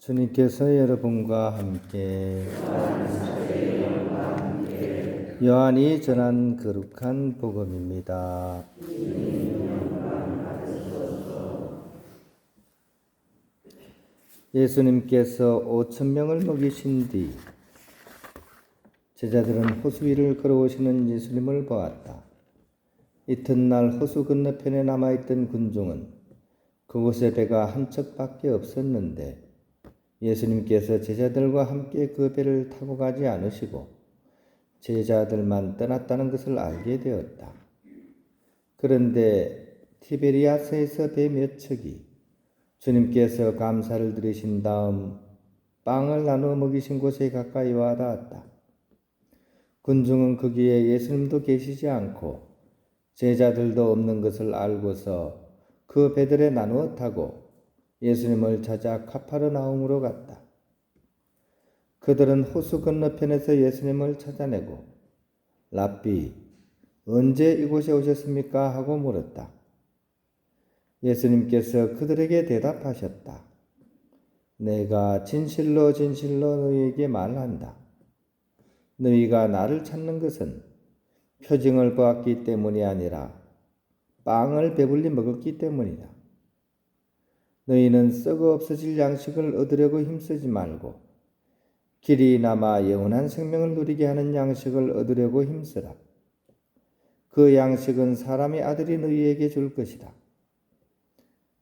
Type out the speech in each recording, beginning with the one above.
주님께서 여러분과 함께 요한이 전한 거룩한 복음입니다. 예수님께서 5,000명을 먹이신 뒤 제자들은 호수 위를 걸어오시는 예수님을 보았다. 이튿날 호수 건너편에 남아있던 군중은 그곳에 배가 한 척밖에 없었는데 예수님께서 제자들과 함께 그 배를 타고 가지 않으시고 제자들만 떠났다는 것을 알게 되었다. 그런데 티베리아스에서 배 몇 척이 주님께서 감사를 드리신 다음 빵을 나누어 먹이신 곳에 가까이 와 닿았다. 군중은 거기에 예수님도 계시지 않고 제자들도 없는 것을 알고서 그 배들에 나누어 타고 예수님을 찾아 카파르나움으로 갔다. 그들은 호수 건너편에서 예수님을 찾아내고 랍비, 언제 이곳에 오셨습니까? 하고 물었다. 예수님께서 그들에게 대답하셨다. 내가 진실로 진실로 너희에게 말한다. 너희가 나를 찾는 것은 표징을 보았기 때문이 아니라 빵을 배불리 먹었기 때문이다. 너희는 썩어 없어질 양식을 얻으려고 힘쓰지 말고 길이 남아 영원한 생명을 누리게 하는 양식을 얻으려고 힘쓰라. 그 양식은 사람의 아들이 너희에게 줄 것이다.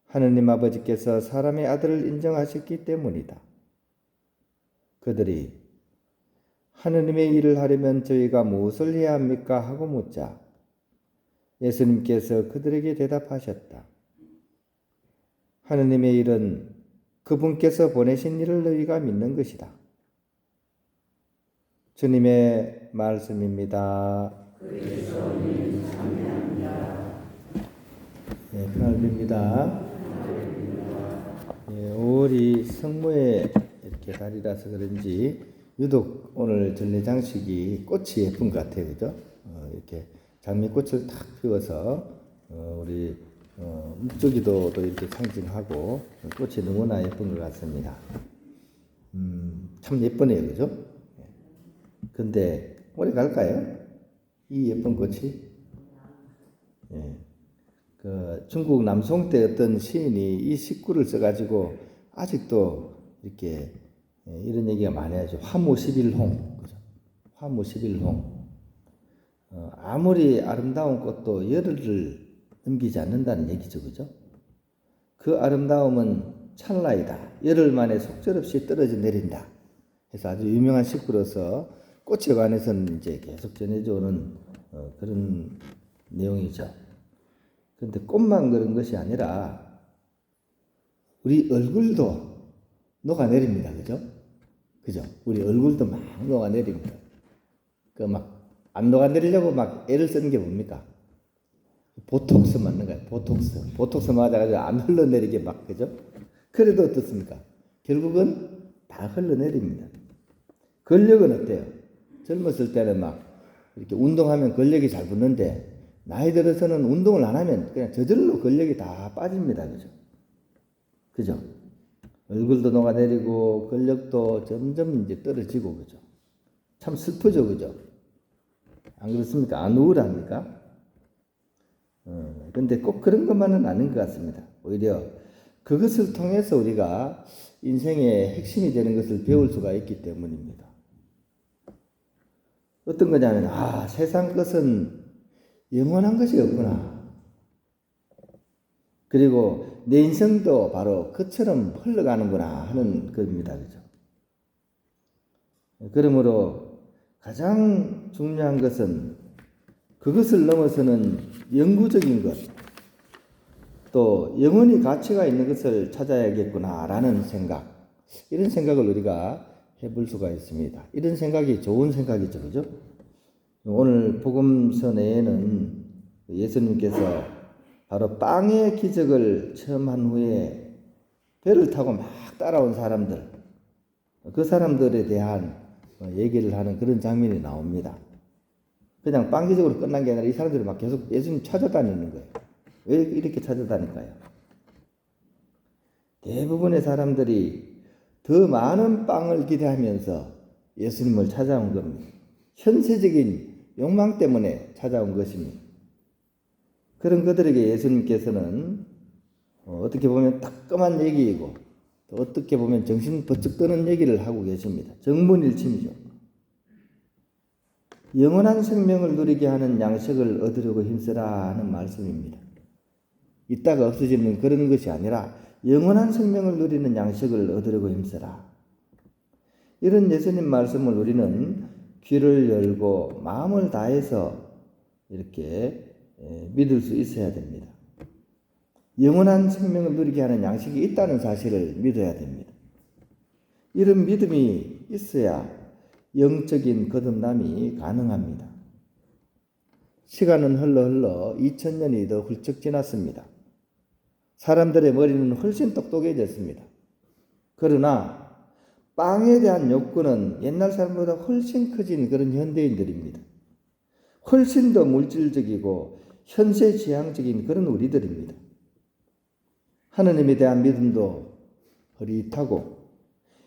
하느님 아버지께서 사람의 아들을 인정하셨기 때문이다. 그들이 하느님의 일을 하려면 저희가 무엇을 해야 합니까? 하고 묻자 예수님께서 그들에게 대답하셨다. 하느님의 일은 그분께서 보내신 일을 너희가 믿는 것이다. 주님의 말씀입니다. 네, 평안을 빕니다. 5월이 성모의 이렇게 달이라서 그런지 유독 오늘 전례장식이 꽃이 예쁜 것 같아요, 그죠? 이렇게 장미꽃을 탁 피워서 우리 묵주기도도 이렇게 상징하고 꽃이 너무나 예쁜 것 같습니다. 참 예쁘네요, 그죠? 근데 오래 갈까요? 이 예쁜 꽃이? 예. 그 중국 남송 때 어떤 시인이 이 식구를 써가지고 아직도 이렇게 이런 얘기가 많이 하죠. 화무십일홍, 그죠? 화무십일홍. 아무리 아름다운 꽃도 열흘을 넘기지 않는다는 얘기죠, 그죠? 그 아름다움은 찰나이다. 열흘 만에 속절없이 떨어져 내린다. 해서 아주 유명한 식구로서 꽃에 관해서는 이제 계속 전해져 오는 그런 내용이죠. 그런데 꽃만 그런 것이 아니라 우리 얼굴도 녹아내립니다. 그죠? 그죠? 우리 얼굴도 막 녹아내립니다. 그 막 안 녹아내리려고 막 애를 쓰는 게 뭡니까? 보톡스 맞는 거예요. 보톡스 맞아가지고 안 흘러내리게 막, 그죠? 그래도 어떻습니까? 결국은 다 흘러내립니다. 근력은 어때요? 젊었을 때는 막 이렇게 운동하면 근력이 잘 붙는데 나이 들어서는 운동을 안 하면 그냥 저절로 근력이 다 빠집니다. 그죠? 그죠? 얼굴도 녹아내리고 근력도 점점 이제 떨어지고, 그죠? 참 슬프죠, 그죠? 안 그렇습니까? 안 우울합니까? 근데 꼭 그런 것만은 아닌 것 같습니다. 오히려 그것을 통해서 우리가 인생의 핵심이 되는 것을 배울 수가 있기 때문입니다. 어떤 거냐면, 세상 것은 영원한 것이 없구나. 그리고 내 인생도 바로 그처럼 흘러가는구나 하는 겁니다. 그죠? 그러므로 가장 중요한 것은 그것을 넘어서는 영구적인 것, 또 영원히 가치가 있는 것을 찾아야겠구나라는 생각, 이런 생각을 우리가 해볼 수가 있습니다. 이런 생각이 좋은 생각이죠, 그죠? 오늘 복음서 내에는 예수님께서 바로 빵의 기적을 처음 한 후에 배를 타고 막 따라온 사람들, 그 사람들에 대한 얘기를 하는 그런 장면이 나옵니다. 그냥 빵 기적으로 끝난 게 아니라 이 사람들이 막 계속 예수님 찾아다니는 거예요. 왜 이렇게 찾아다닐까요? 대부분의 사람들이 더 많은 빵을 기대하면서 예수님을 찾아온 겁니다. 현세적인 욕망 때문에 찾아온 것입니다. 그런 그들에게 예수님께서는 어떻게 보면 따끔한 얘기이고 또 어떻게 보면 정신 번쩍 드는 얘기를 하고 계십니다. 정문일침이죠. 영원한 생명을 누리게 하는 양식을 얻으려고 힘쓰라 하는 말씀입니다. 이따가 없어지는 그런 것이 아니라 영원한 생명을 누리는 양식을 얻으려고 힘쓰라. 이런 예수님 말씀을 우리는 귀를 열고 마음을 다해서 이렇게 믿을 수 있어야 됩니다. 영원한 생명을 누리게 하는 양식이 있다는 사실을 믿어야 됩니다. 이런 믿음이 있어야 영적인 거듭남이 가능합니다. 시간은 흘러 2000년이 더 훌쩍 지났습니다. 사람들의 머리는 훨씬 똑똑해졌습니다. 그러나 빵에 대한 욕구는 옛날 사람보다 훨씬 커진 그런 현대인들입니다. 훨씬 더 물질적이고 현세지향적인 그런 우리들입니다. 하느님에 대한 믿음도 흐릿하고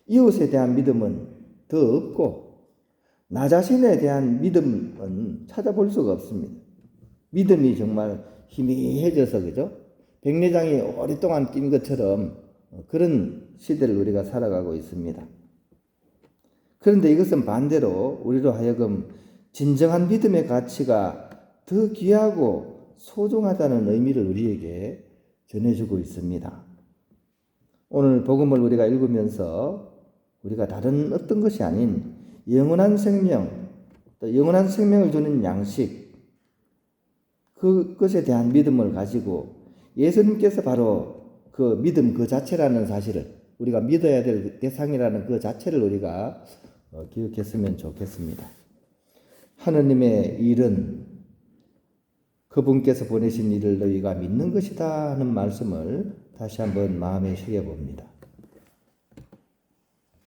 이웃에 대한 믿음은 더 없고 나 자신에 대한 믿음은 찾아볼 수가 없습니다. 믿음이 정말 희미해져서 그죠? 백내장이 오랫동안 낀 것처럼 그런 시대를 우리가 살아가고 있습니다. 그런데 이것은 반대로 우리로 하여금 진정한 믿음의 가치가 더 귀하고 소중하다는 의미를 우리에게 전해주고 있습니다. 오늘 복음을 우리가 읽으면서 우리가 다른 어떤 것이 아닌 영원한 생명, 또 영원한 생명을 주는 양식, 그것에 대한 믿음을 가지고 예수님께서 바로 그 믿음 그 자체라는 사실을 우리가 믿어야 될 대상이라는 그 자체를 우리가 기억했으면 좋겠습니다. 하느님의 일은 그분께서 보내신 일을 너희가 믿는 것이다 하는 말씀을 다시 한번 마음에 새겨봅니다.